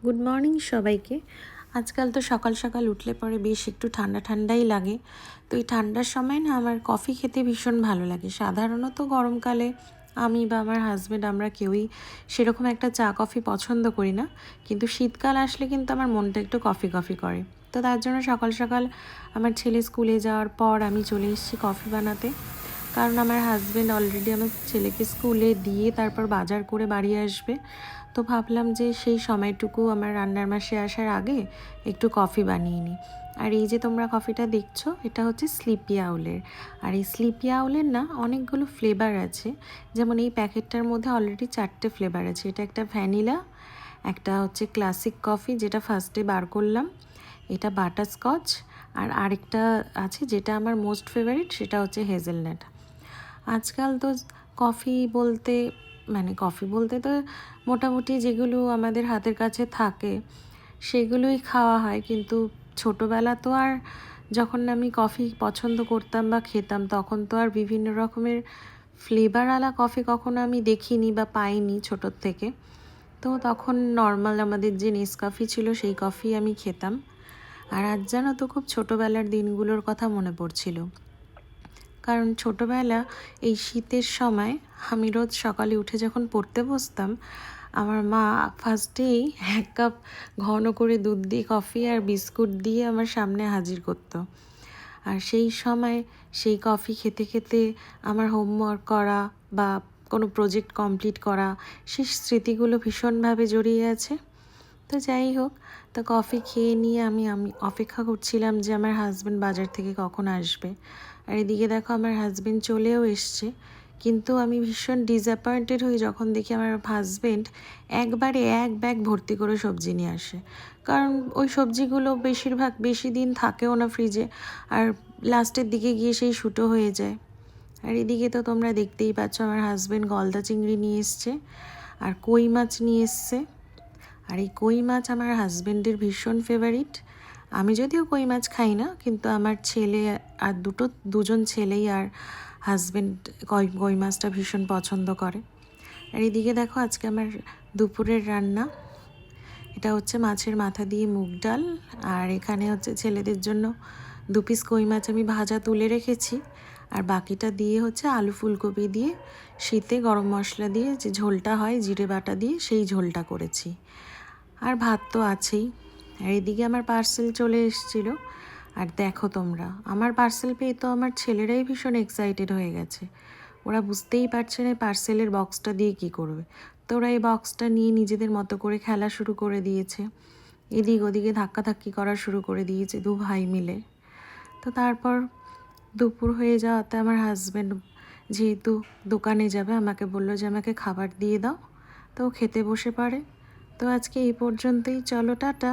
Good morning সবাইকে। আজকাল তো সকাল সকাল উঠলে পরে বেশ একটু ঠান্ডা ঠান্ডাই লাগে। তো এই ঠান্ডার সময় না আমার কফি খেতে ভীষণ ভালো লাগে। সাধারণত গরমকালে আমি বা আমার হাজব্যান্ড আমরা কেউই সেরকম একটা চা কফি পছন্দ করি না, কিন্তু শীতকাল আসলে কিন্তু আমার মনটা একটু কফি কফি করে। তো তার জন্য সকাল সকাল আমার ছেলে স্কুলে যাওয়ার পর আমি চলে এসেছি কফি বানাতে। কারণ আমার হাজব্যান্ড অলরেডি আমার ছেলেকে স্কুলে দিয়ে তারপর বাজার করে বাড়ি আসবে। তো ভাবলাম যে সেই সময়টুকু আমার রান্নার মাসে আসার আগে একটু কফি বানিয়ে নিই। আর এই যে তোমরা কফিটা দেখছো, এটা হচ্ছে স্লিপি আউলের। আর এই স্লিপি আউলের না অনেকগুলো ফ্লেভার আছে। যেমন এই প্যাকেটটার মধ্যে অলরেডি 4টে ফ্লেভার আছে। এটা একটা ভ্যানিলা, একটা হচ্ছে ক্লাসিক কফি যেটা ফার্স্টে বার করলাম, এটা বাটারস্কচ, আর আরেকটা আছে যেটা আমার মোস্ট ফেভারিট, সেটা হচ্ছে হেজেলনাট। আজকাল তো কফি বলতে তো মোটামুটি যেগুলো আমাদের হাতের কাছে থাকে সেগুলোই খাওয়া হয়। কিন্তু ছোটোবেলা তো আর যখন আমি কফি পছন্দ করতাম বা খেতাম তখন তো আর বিভিন্ন রকমের ফ্লেভারওয়ালা কফি কখনো আমি দেখিনি বা পাইনি ছোটোর থেকে। তো তখন নর্মাল আমাদের যে নেসকাফি ছিল সেই কফি আমি খেতাম। আর আজ জানো তো খুব ছোটোবেলার দিনগুলোর কথা মনে পড়ছিল। কারণ ছোটোবেলা এই শীতের সময় আমি রোজ সকালে উঠে যখন পড়তে বসতাম, আমার মা ফার্স্টেই 1 কাপ ঘন করে দুধ দিয়ে কফি আর বিস্কুট দিয়ে আমার সামনে হাজির করতো। আর সেই সময় সেই কফি খেতে খেতে আমার হোমওয়ার্ক করা বা কোনো প্রজেক্ট কমপ্লিট করা, সেই স্মৃতিগুলো ভীষণভাবে জড়িয়ে আছে। তো যাই হোক, তো কফি খেয়ে নিয়ে আমি অপেক্ষা করছিলাম যে আমার হাজব্যান্ড বাজার থেকে কখন আসবে। আর এদিকে দেখো আমার হাজব্যান্ড চলেও এসছে। কিন্তু আমি ভীষণ ডিসঅ্যাপয়েন্টেড হই যখন দেখি আমার হাজব্যান্ড একবারে 1 ব্যাগ ভর্তি করে সবজি নিয়ে আসে। কারণ ওই সবজিগুলো বেশিরভাগ বেশি দিন থাকেও না ফ্রিজে, আর লাস্টের দিকে গিয়ে সেই শুটো হয়ে যায়। আর এদিকে তো তোমরা দেখতেই পাচ্ছ আমার হাজব্যান্ড গলদা চিংড়ি নিয়ে এসছে আর কই মাছ নিয়ে এসছে। আর এই কই মাছ আমার হাজব্যান্ডের ভীষণ ফেভারিট। আমি যদিও কই মাছ খাই না, কিন্তু আমার ছেলে আর দুজন ছেলেই আর হাজব্যান্ড কই মাছটা ভীষণ পছন্দ করে। আর এদিকে দেখো আজকে আমার দুপুরের রান্না, এটা হচ্ছে মাছের মাথা দিয়ে মুগ ডাল। আর এখানে হচ্ছে ছেলেদের জন্য 2 পিস কই মাছ আমি ভাজা তুলে রেখেছি। আর বাকিটা দিয়ে হচ্ছে আলু ফুলকপি দিয়ে শীতে গরম মশলা দিয়ে যে ঝোলটা হয় জিরে বাটা দিয়ে সেই ঝোলটা করেছি। আর ভাত তো আছেই। আর এদিকে আমার পার্সেল চলে এসেছিলো। আর দেখো তোমরা, আমার পার্সেল পেয়ে তো আমার ছেলেরাই ভীষণ এক্সাইটেড হয়ে গেছে। ওরা বুঝতেই পারছে না পার্সেলের বক্সটা দিয়ে কী করবে। তো ওরা এই বক্সটা নিয়ে নিজেদের মতো করে খেলা শুরু করে দিয়েছে, এদিক ওদিকে ধাক্কাধাক্কি করা শুরু করে দিয়েছে 2 ভাই মিলে। তো তারপর দুপুর হয়ে যাওয়াতে আমার হাজব্যান্ড যেহেতু দোকানে যাবে আমাকে বললো যে আমাকে খাবার দিয়ে দাও, তো খেতে বসে পড়ে। তো আজকে এই পর্যন্তই, চলো টাটা।